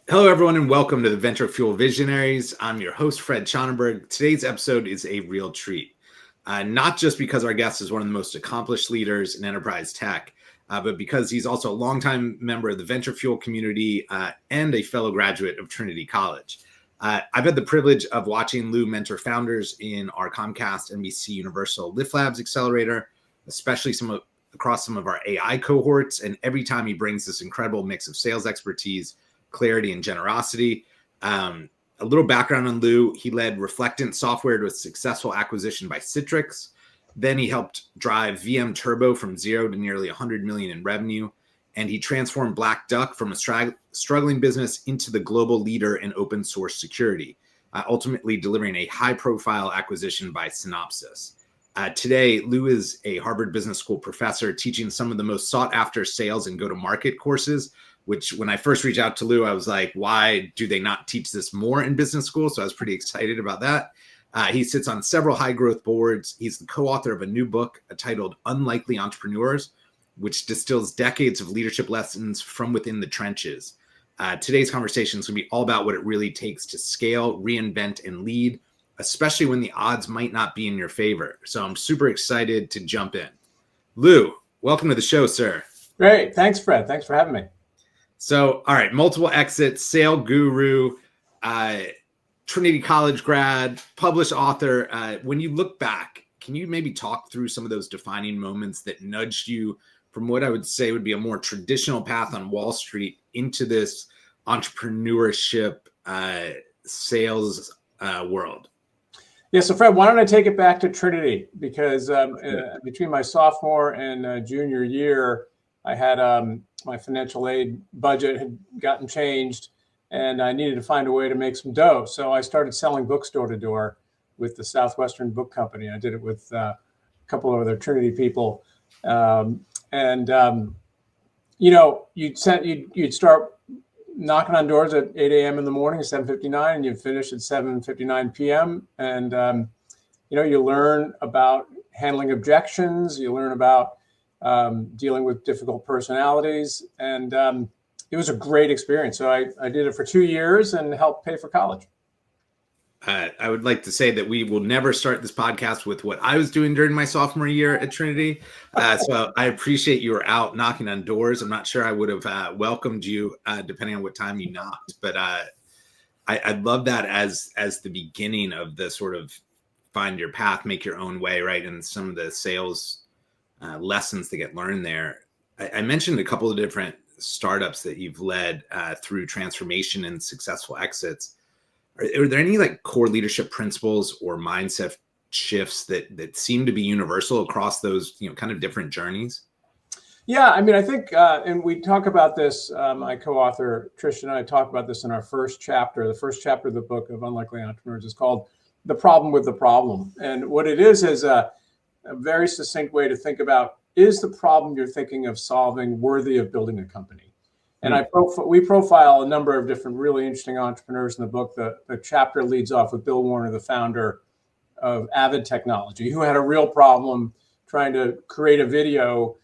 Hello, everyone, and welcome to the Venture Fuel Visionaries. I'm your host, Fred Schonenberg. Today's episode is a real treat, not just because our guest is one of the most accomplished leaders in enterprise tech, but because he's also a longtime member of the Venture Fuel community and a fellow graduate of Trinity College. I've had the privilege of watching Lou mentor founders in our Comcast NBC Universal Lift Labs Accelerator, especially across some of our AI cohorts. And every time he brings this incredible mix of sales expertise, clarity, and generosity. A little background on Lou. He led Reflectant Software to a successful acquisition by Citrix. Then he helped drive VM Turbo from zero to nearly 100 million in revenue. And he transformed Black Duck from a struggling business into the global leader in open source security, ultimately delivering a high-profile acquisition by Synopsys. Today, Lou is a Harvard Business School professor teaching some of the most sought-after sales and go-to-market courses, which when I first reached out to Lou, I was like, why do they not teach this more in business school? So I was pretty excited about that. He sits on several high growth boards. He's the co-author of a new book titled Unlikely Entrepreneurs, which distills decades of leadership lessons from within the trenches. Today's conversation is going to be all about what it really takes to scale, reinvent, and lead, especially when the odds might not be in your favor. So I'm super excited to jump in. Lou, welcome to the show, sir. Great. Thanks, Fred. Thanks for having me. So, all right, multiple exits, sale guru, Trinity College grad, published author. When you look back, can you maybe talk through some of those defining moments that nudged you from what I would say would be a more traditional path on Wall Street into this entrepreneurship sales world? Yeah, so Fred, why don't I take it back to Trinity? Because between my sophomore and junior year, I had my financial aid budget had gotten changed, and I needed to find a way to make some dough. So I started selling books door to door with the Southwestern Book Company. I did it with a couple of other Trinity people, you'd start knocking on doors at 8 a.m. in the morning, 7:59, and you'd finish at 7:59 p.m. And you learn about handling objections. You learn about dealing with difficult personalities. And it was a great experience. So I did it for 2 years and helped pay for college. I would like to say that we will never start this podcast with what I was doing during my sophomore year at Trinity. So I appreciate you were out knocking on doors. I'm not sure I would have welcomed you depending on what time you knocked. But I love that as the beginning of the sort of find your path, make your own way, right? And some of the sales lessons that get learned there. I mentioned a couple of different startups that you've led through transformation and successful exits. Are there any like core leadership principles or mindset shifts that seem to be universal across those kind of different journeys? Yeah, I mean, I think, and we talk about this, my co-author Trish and I talk about this in our first chapter. The first chapter of the book of Unlikely Entrepreneurs is called The Problem with the Problem. And what it is a very succinct way to think about, is the problem you're thinking of solving worthy of building a company? And we profile a number of different really interesting entrepreneurs in the book. The chapter leads off with Bill Warner, the founder of Avid Technology, who had a real problem trying to create a video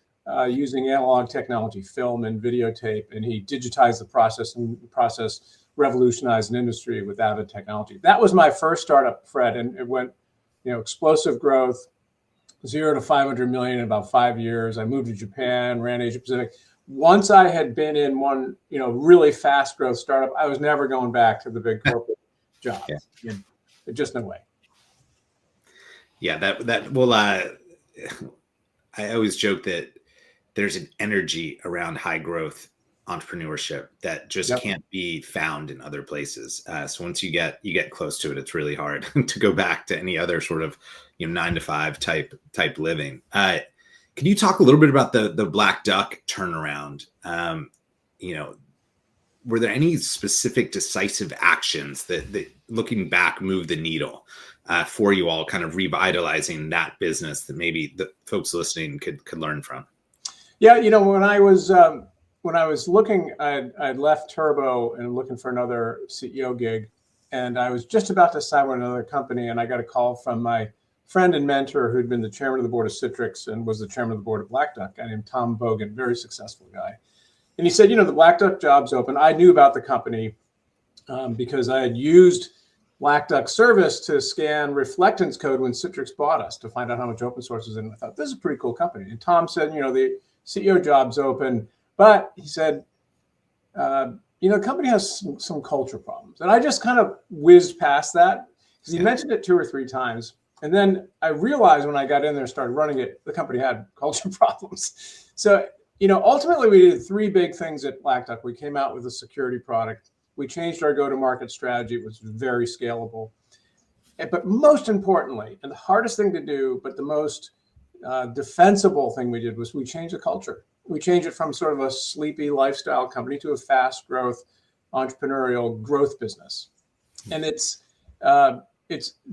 using analog technology, film and videotape. And he digitized the process, and the process revolutionized an industry with Avid Technology. That was my first startup, Fred, and it went, explosive growth, 0 to 500 million in about 5 years. I moved to Japan, ran Asia Pacific. Once I had been in one, really fast growth startup, I was never going back to the big corporate jobs. Yeah. Just no way. Yeah, that will. I always joke that there's an energy around high growth entrepreneurship that just can't be found in other places. So once you get close to it, it's really hard to go back to any other sort of 9 to 5 type living. Can you talk a little bit about the Black Duck turnaround? Were there any specific decisive actions that looking back moved the needle for you all, kind of revitalizing that business that maybe the folks listening could learn from? Yeah, when I was looking, I'd left Turbo and looking for another CEO gig, and I was just about to sign with another company, and I got a call from my friend and mentor who'd been the chairman of the board of Citrix and was the chairman of the board of Black Duck, a guy named Tom Bogan, very successful guy. And he said, the Black Duck job's open. I knew about the company. because I had used Black Duck service to scan reflectance code when Citrix bought us to find out how much open source was in it. I thought, this is a pretty cool company. And Tom said, the CEO job's open, but he said, the company has some culture problems. And I just kind of whizzed past that because he mentioned it 2 or 3 times. And then I realized when I got in there and started running it, the company had culture problems. So, ultimately we did 3 big things at Black Duck. We came out with a security product. We changed our go-to-market strategy, which was very scalable. But most importantly, and the hardest thing to do, but the most defensible thing we did was we changed the culture. We changed it from sort of a sleepy lifestyle company to a fast growth, entrepreneurial growth business. And it's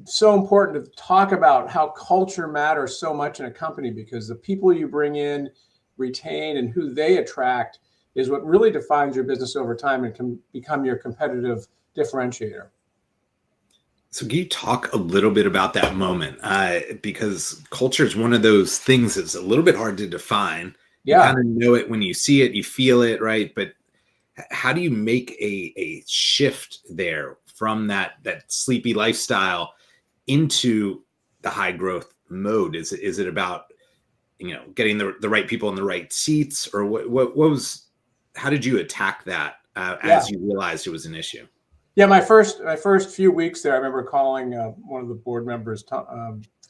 so important to talk about how culture matters so much in a company, because the people you bring in, retain, and who they attract is what really defines your business over time and can become your competitive differentiator. So can you talk a little bit about that moment? Because culture is one of those things that's a little bit hard to define. Yeah. You kind of know it when you see it, you feel it, right? But how do you make a shift there from that sleepy lifestyle into the high growth mode? Is it about, getting the right people in the right seats, or what was, how did you attack that as you realized it was an issue? Yeah, my first few weeks there, I remember calling one of the board members,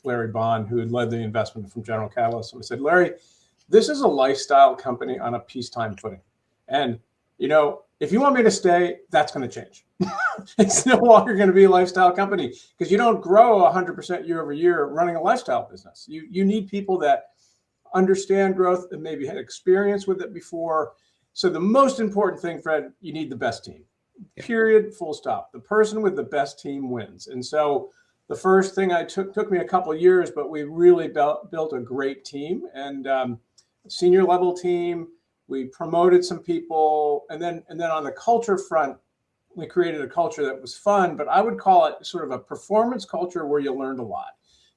Larry Bond, who had led the investment from General Catalyst, and I said, Larry, this is a lifestyle company on a peacetime footing, and if you want me to stay, that's going to change. It's no longer going to be a lifestyle company, because you don't grow 100% year over year running a lifestyle business. You need people that understand growth and maybe had experience with it before. So the most important thing, Fred, you need the best team. Period, full stop. The person with the best team wins. And so the first thing I took me a couple of years, but we really built a great team, and senior level team. We promoted some people, and then on the culture front, we created a culture that was fun, but I would call it sort of a performance culture where you learned a lot.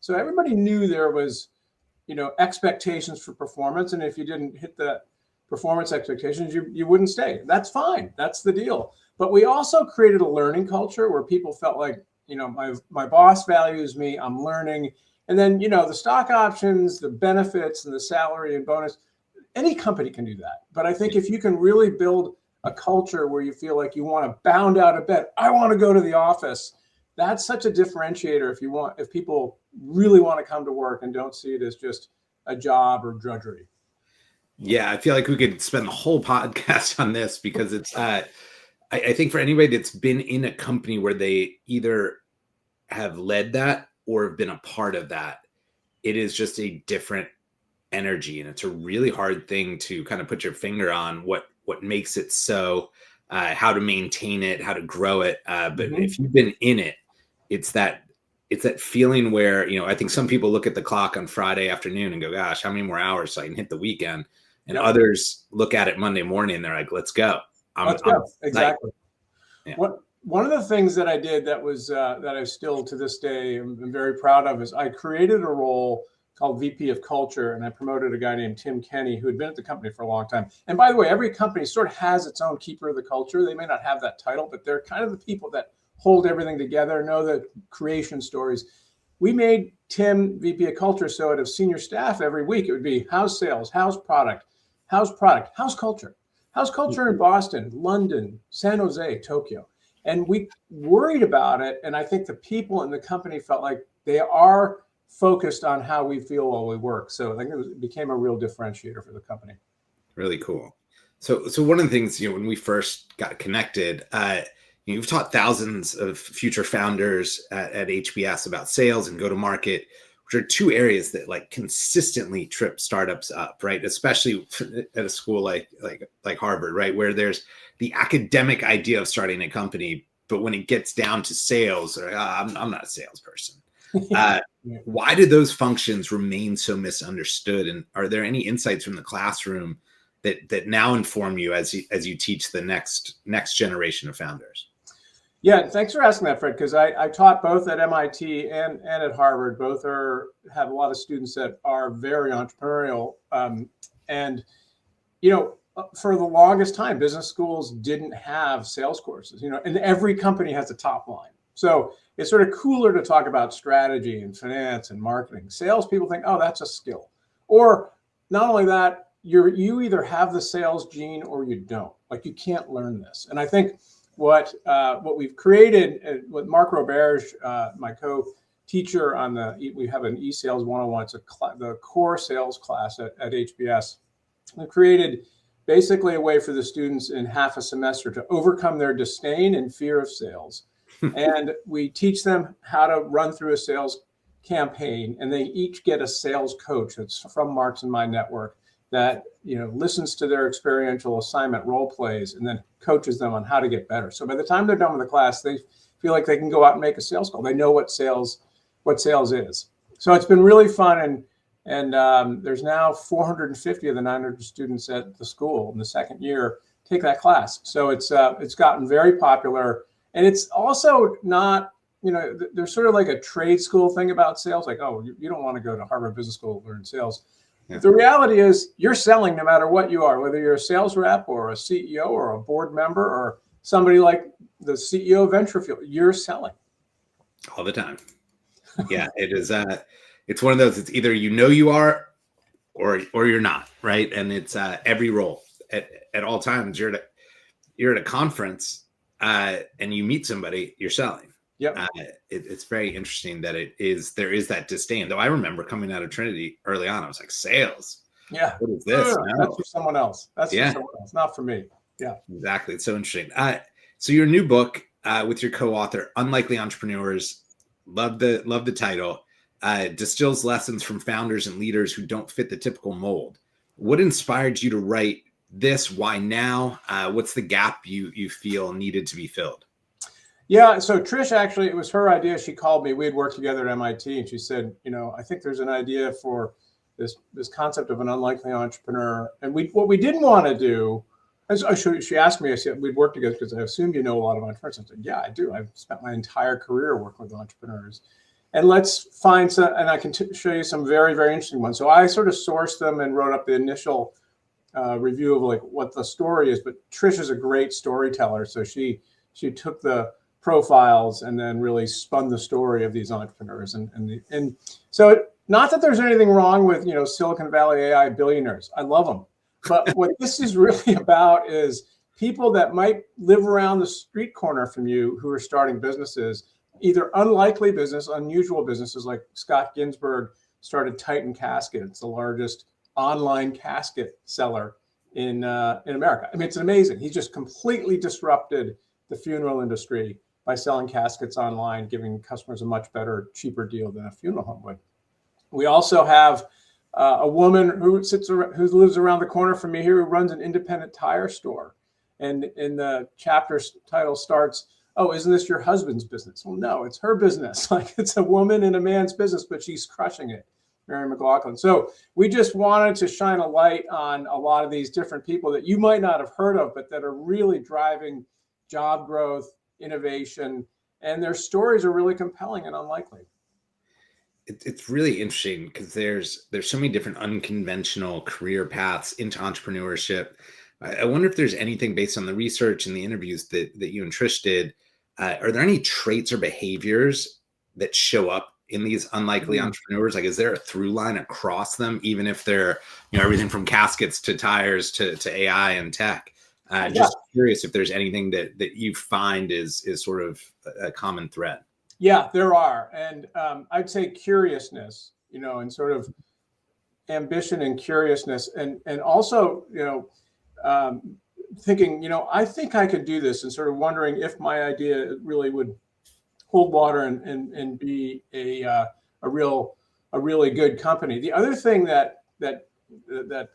So everybody knew there was, expectations for performance, and if you didn't hit the performance expectations, you wouldn't stay. That's fine. That's the deal. But we also created a learning culture where people felt like, my boss values me, I'm learning. And then, the stock options, the benefits, and the salary and bonus, any company can do that. But I think if you can really build a culture where you feel like you want to bound out of bed, I want to go to the office, that's such a differentiator if people really want to come to work and don't see it as just a job or drudgery. Yeah, I feel like we could spend the whole podcast on this, because it's I think for anybody that's been in a company where they either have led that or have been a part of that, it is just a different energy, and it's a really hard thing to kind of put your finger on what makes it so, how to maintain it, how to grow it. But if you've been in it, it's that feeling where, I think some people look at the clock on Friday afternoon and go, gosh, how many more hours so I can hit the weekend? And others look at it Monday morning and they're like, let's go. Let's go. Exactly. Yeah. One of the things that I did that was that I still to this day am very proud of is I created a role called VP of Culture, and I promoted a guy named Tim Kenny, who had been at the company for a long time. And by the way, every company sort of has its own keeper of the culture. They may not have that title, but they're kind of the people that hold everything together, know the creation stories. We made Tim VP of Culture, so out of senior staff every week, it would be how's sales, how's product, how's culture. How's culture in Boston, London, San Jose, Tokyo? And we worried about it. And I think the people in the company felt like they are focused on how we feel while we work. So I think it became a real differentiator for the company. Really cool. So one of the things, when we first got connected, you've taught thousands of future founders at HBS about sales and go-to-market, which are 2 areas that consistently trip startups up, right? Especially at a school like Harvard, right? Where there's the academic idea of starting a company, but when it gets down to sales, I'm not a salesperson. Why do those functions remain so misunderstood? And are there any insights from the classroom that now inform you as you teach the next generation of founders? Yeah, thanks for asking that, Fred, because I taught both at MIT and at Harvard. Both have a lot of students that are very entrepreneurial. And, for the longest time, business schools didn't have sales courses, and every company has a top line. So it's sort of cooler to talk about strategy and finance and marketing. Sales people think, oh, that's a skill. Or not only that, you either have the sales gene or you don't. Like, you can't learn this. And I think what we've created with Mark Roberge, my co-teacher we have an e-sales 101. It's the core sales class at HBS. We've created basically a way for the students in half a semester to overcome their disdain and fear of sales. And we teach them how to run through a sales campaign, and they each get a sales coach that's from Mark's and my network that listens to their experiential assignment role plays and then coaches them on how to get better. So by the time they're done with the class, they feel like they can go out and make a sales call. They know what sales is. So it's been really fun, and there's now 450 of the 900 students at the school in the second year take that class. So it's gotten very popular, and it's also not. There's sort of like a trade school thing about sales, like, oh, you don't want to go to Harvard Business School to learn sales. Yeah. The reality is you're selling no matter what you are, whether you're a sales rep or a CEO or a board member or somebody like the CEO of Venturefield, you're selling. All the time. Yeah, it is. It's one of those, it's either you are or you're not, right? And it's every role at all times. You're at a conference and you meet somebody, you're selling. Yeah, it's very interesting that there is that disdain. Though I remember coming out of Trinity early on, I was like, sales. Yeah. What is this? No. That's for someone else. That's for someone else, not for me. Yeah. Exactly. It's so interesting. So your new book with your co-author, Unlikely Entrepreneurs, love the title, distills lessons from founders and leaders who don't fit the typical mold. What inspired you to write this? Why now? What's the gap you feel needed to be filled? Yeah, so Trish, actually, it was her idea. She called me. We had worked together at MIT, and she said, I think there's an idea for this concept of an unlikely entrepreneur. And what we didn't want to do, she asked me, I said, we'd work together because I assumed you know a lot of entrepreneurs. I said, yeah, I do. I've spent my entire career working with entrepreneurs. And let's find some, and I can show you some very, very interesting ones. So I sort of sourced them and wrote up the initial review of like what the story is. But Trish is a great storyteller. So she took the profiles and then really spun the story of these entrepreneurs. And so not that there's anything wrong with, Silicon Valley AI billionaires. I love them. But what this is really about is people that might live around the street corner from you who are starting businesses, either unlikely business, unusual businesses, like Scott Ginsburg started Titan Casket. It's the largest online casket seller in America. I mean, it's amazing. He just completely disrupted the funeral industry by selling caskets online, giving customers a much better, cheaper deal than a funeral home would. We also have a woman who lives around the corner from me here, who runs an independent tire store. And in the chapter's title starts, oh, isn't this your husband's business? Well, no, it's her business. Like, it's a woman in a man's business, but she's crushing it, Mary McLaughlin. So we just wanted to shine a light on a lot of these different people that you might not have heard of, but that are really driving job growth, innovation, and their stories are really compelling and unlikely. It's really interesting because there's so many different unconventional career paths into entrepreneurship. I wonder if there's anything based on the research and the interviews that you and Trish did. Are there any traits or behaviors that show up in these unlikely entrepreneurs? Like, is there a through line across them, even if they're, everything from caskets to tires to AI and tech? Just curious if there's anything that you find is sort of a common thread. Yeah, there are. And I'd say curiousness, and sort of ambition and curiousness. And also, thinking, I think I could do this, and sort of wondering if my idea really would hold water and be a really good company. The other thing that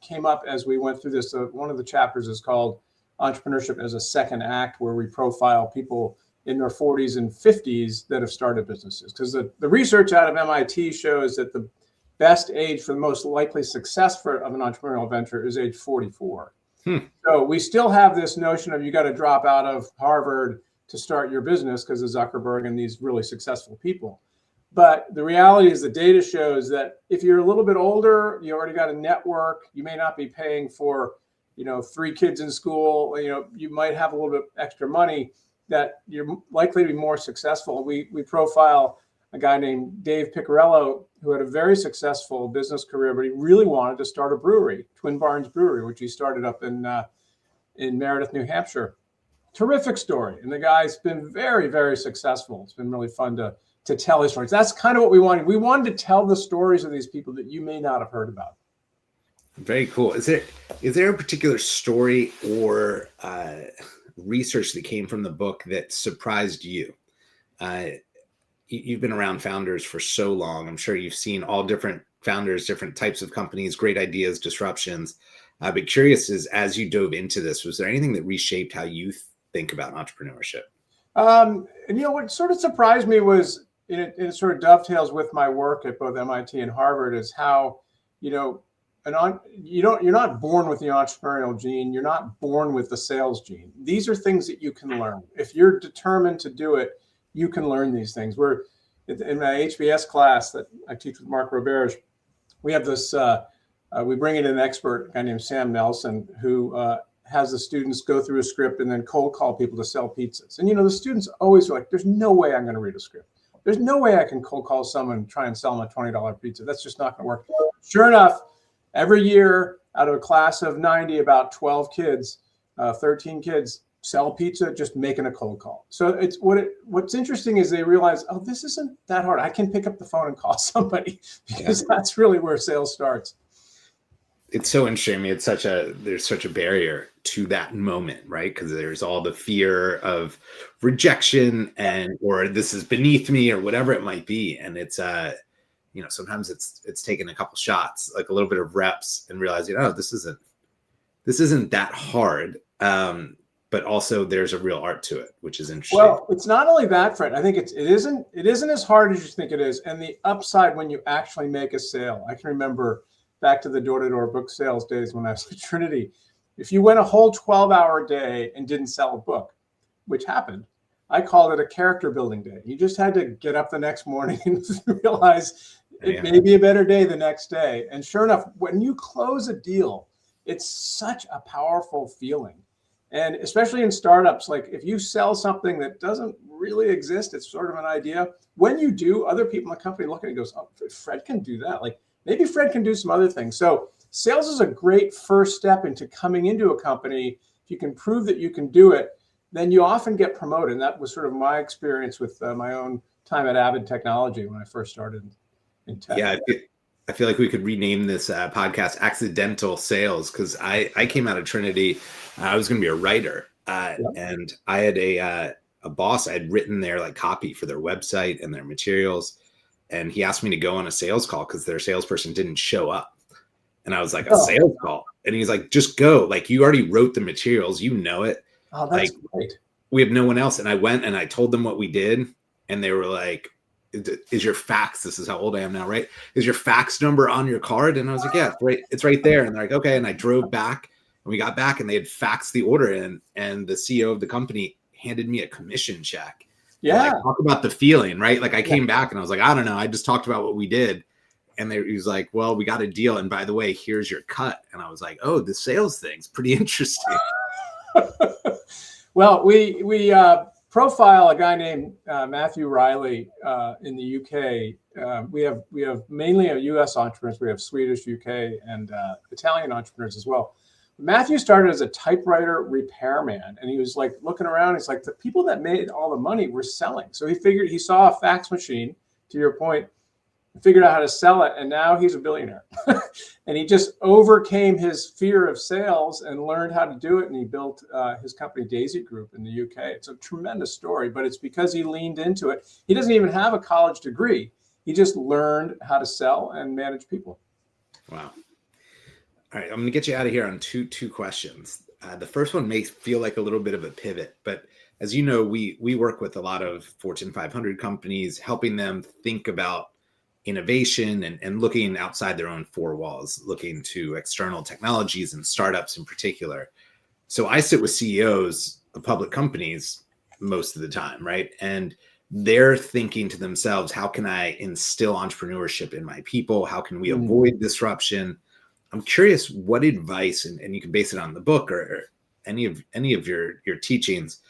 came up as we went through this, one of the chapters is called Entrepreneurship as a Second Act, where we profile people in their 40s and 50s that have started businesses. Because the research out of MIT shows that the best age for the most likely success of an entrepreneurial venture is age 44. So we still have this notion of you got to drop out of Harvard to start your business because of Zuckerberg and these really successful people. But the reality is the data shows that if you're a little bit older, you already got a network, you may not be paying for 3 kids in school, you might have a little bit extra money, that you're likely to be more successful. We profile a guy named Dave Piccarello, who had a very successful business career, but he really wanted to start a brewery, Twin Barns Brewery, which he started up in Meredith, New Hampshire. Terrific story. And the guy's been very, very successful. It's been really fun to tell his stories. That's kind of what we wanted. We wanted to tell the stories of these people that you may not have heard about. Very cool. Is there a particular story or research that came from the book that surprised you? You've been around founders for so long. I'm sure you've seen all different founders, different types of companies, great ideas, disruptions. But curious is, as you dove into this, was there anything that reshaped how you think about entrepreneurship? And what sort of surprised me was, it sort of dovetails with my work at both MIT and Harvard, is how, you're not born with the entrepreneurial gene. You're not born with the sales gene. These are things that you can learn. If you're determined to do it, you can learn these things. We're in my HBS class that I teach with Mark Roberge. We have this, we bring in an expert, a guy named Sam Nelson, who has the students go through a script and then cold call people to sell pizzas. And, the students always are like, there's no way I'm going to read a script. There's no way I can cold call someone and try and sell them a $20 pizza. That's just not going to work. Sure enough, every year out of a class of 90, about 12 kids, 13 kids sell pizza just making a cold call. So what's interesting is they realize, oh, this isn't that hard. I can pick up the phone and call somebody, because that's really where sales starts. It's so interesting. I mean, there's such a barrier to that moment, right? Because there's all the fear of rejection or this is beneath me or whatever it might be. And it's, sometimes it's taking a couple shots, like a little bit of reps, and realizing, oh, this isn't that hard. But also there's a real art to it, which is interesting. Well, it's not only that, Fred. I think it isn't as hard as you think it is. And the upside when you actually make a sale, I can remember back to the door-to-door book sales days when I was at Trinity. If you went a whole 12-hour day and didn't sell a book, which happened, I called it a character building day. You just had to get up the next morning and realize it may be a better day the next day. And sure enough, when you close a deal, it's such a powerful feeling. And especially in startups, like if you sell something that doesn't really exist, it's sort of an idea. When you do, other people in the company look at it and goes, oh, Fred can do that. Like maybe Fred can do some other things. So sales is a great first step into coming into a company. If you can prove that you can do it, then you often get promoted. And that was sort of my experience with my own time at Avid Technology when I first started in tech. Yeah, I feel like we could rename this podcast Accidental Sales, because I came out of Trinity. I was going to be a writer, and I had a boss. I had written their copy for their website and their materials, and he asked me to go on a sales call because their salesperson didn't show up. And I was like, a sales call? And he's like, just go. Like, you already wrote the materials. You know it. Oh, that's great. We have no one else. And I went and I told them what we did. And they were like, is your fax, this is how old I am now, right? Is your fax number on your card? And I was like, yeah, it's right there. And they're like, okay. And I drove back, and we got back, and they had faxed the order in, and the CEO of the company handed me a commission check. Yeah. Talk about the feeling, right? Like I came back and I was like, I don't know. I just talked about what we did. And he was like, well, we got a deal. And by the way, here's your cut. And I was like, oh, the sales thing's pretty interesting. Well, we profile a guy named Matthew Riley in the UK. We have mainly US entrepreneurs. We have Swedish, UK, and Italian entrepreneurs as well. Matthew started as a typewriter repairman, and he was like looking around. He's like, the people that made all the money were selling. So he saw a fax machine, to your point, figured out how to sell it, and now he's a billionaire. And he just overcame his fear of sales and learned how to do it, and he built his company Daisy Group in the UK. It's a tremendous story, but it's because he leaned into it. He doesn't even have a college degree. He just learned how to sell and manage people. Wow. All right, I'm going to get you out of here on two questions. The first one may feel like a little bit of a pivot, but as you know, we work with a lot of Fortune 500 companies, helping them think about innovation and looking outside their own four walls, looking to external technologies and startups in particular. So I sit with CEOs of public companies most of the time, right? And they're thinking to themselves, how can I instill entrepreneurship in my people? How can we avoid disruption? I'm curious what advice, and you can base it on the book or any of your teachings,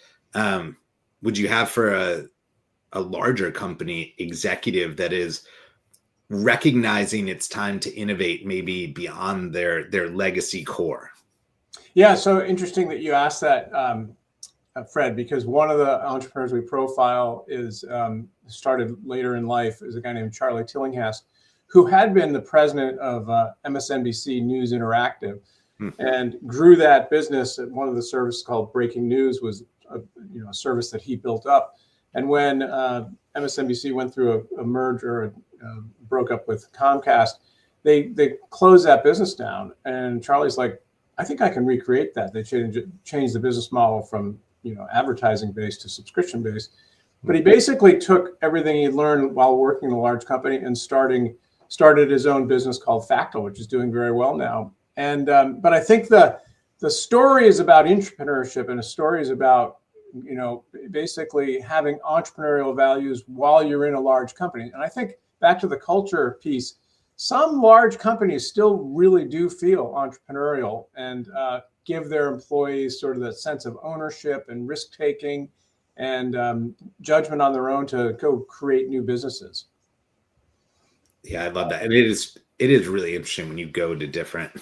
would you have for a larger company executive that is recognizing it's time to innovate maybe beyond their legacy core? Yeah, so interesting that you asked that, Fred, because one of the entrepreneurs we profile is started later in life, is a guy named Charlie Tillinghast, who had been the president of MSNBC News Interactive, and grew that business. And one of the services called Breaking News was a service that he built up. And when MSNBC went through a merger, broke up with Comcast, they closed that business down. And Charlie's like, I think I can recreate that. They changed the business model from advertising based to subscription based. But he basically took everything he learned while working in a large company and started his own business called Factal, which is doing very well now. And but I think the story is about entrepreneurship, and the story is about basically having entrepreneurial values while you're in a large company. And I think back to the culture piece, some large companies still really do feel entrepreneurial and give their employees sort of that sense of ownership and risk taking and judgment on their own to go create new businesses. Yeah, I love that. And it is really interesting when you go to different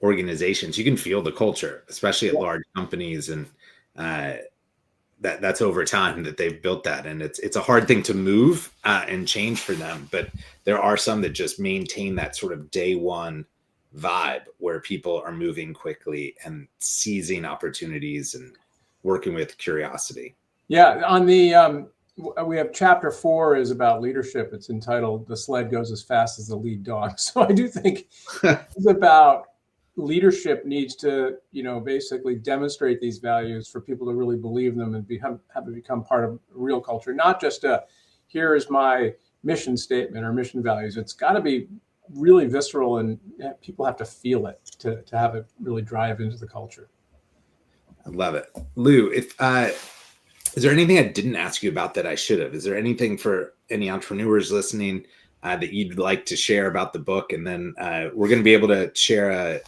organizations, you can feel the culture, especially at large companies, and that's over time that they've built that. And it's a hard thing to move and change for them, but there are some that just maintain that sort of day one vibe where people are moving quickly and seizing opportunities and working with curiosity. Yeah, on the we have chapter 4 is about leadership. It's entitled "The Sled Goes as Fast as the Lead Dog." So I do think it's about leadership needs to, basically demonstrate these values for people to really believe them and have it become part of real culture, not just here is my mission statement or mission values. It's got to be really visceral, and people have to feel it to have it really drive into the culture. I love it. Lou, is there anything I didn't ask you about that I should have? Is there anything for any entrepreneurs listening that you'd like to share about the book? And then we're going to be able to share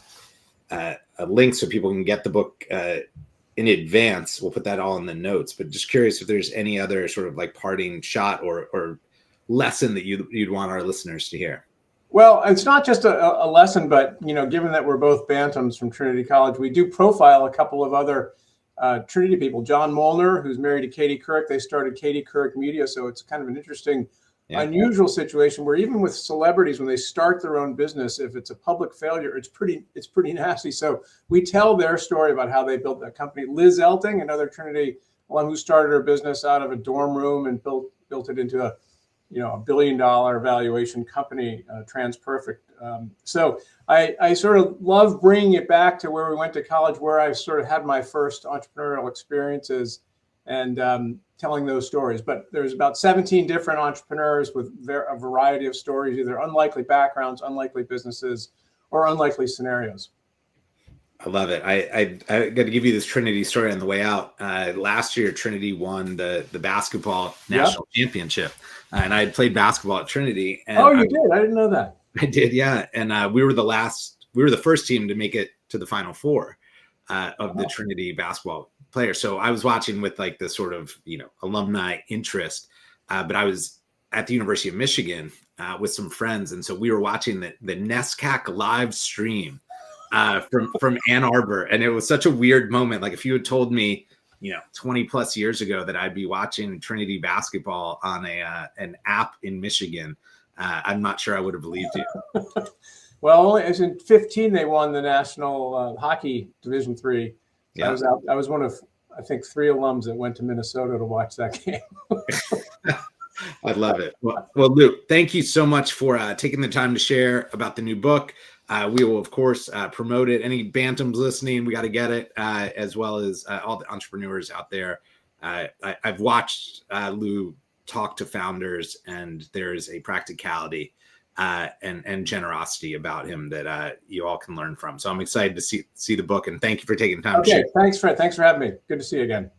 a link so people can get the book in advance. We'll put that all in the notes, but just curious if there's any other sort of like parting shot or lesson that you'd want our listeners to hear. Well, it's not just a lesson, but, given that we're both Bantams from Trinity College, we do profile a couple of other Trinity people. John Molnar, who's married to Katie Couric, they started Katie Couric Media. So it's kind of an interesting, unusual situation where even with celebrities, when they start their own business, if it's a public failure, it's pretty nasty. So we tell their story about how they built that company. Liz Elting, another Trinity alum who started her business out of a dorm room and built it into a $1 billion valuation company, TransPerfect. So I sort of love bringing it back to where we went to college, where I sort of had my first entrepreneurial experiences and telling those stories. But there's about 17 different entrepreneurs with a variety of stories, either unlikely backgrounds, unlikely businesses, or unlikely scenarios. I love it. I got to give you this Trinity story on the way out. Last year, Trinity won the basketball national championship, and I had played basketball at Trinity. And you did? I didn't know that. I did, yeah. And we were the first team to make it to the Final Four of the Trinity basketball players. So I was watching with like the sort of alumni interest, but I was at the University of Michigan with some friends, and so we were watching the NESCAC live stream from Ann Arbor. And it was such a weird moment. Like if you had told me, 20 plus years ago that I'd be watching Trinity basketball on an app in Michigan, I'm not sure I would have believed you. Well, as in 2015, they won the National Hockey Division III. So yeah. I was one of, I think, 3 alums that went to Minnesota to watch that game. I love it. Well, Luke, thank you so much for taking the time to share about the new book. We will, of course, promote it. Any Bantams listening, we got to get it, as well as all the entrepreneurs out there. I've watched Lou talk to founders, and there's a practicality and generosity about him that you all can learn from. So I'm excited to see the book, and thank you for taking the time to share. Thanks, Fred. Thanks for having me. Good to see you again.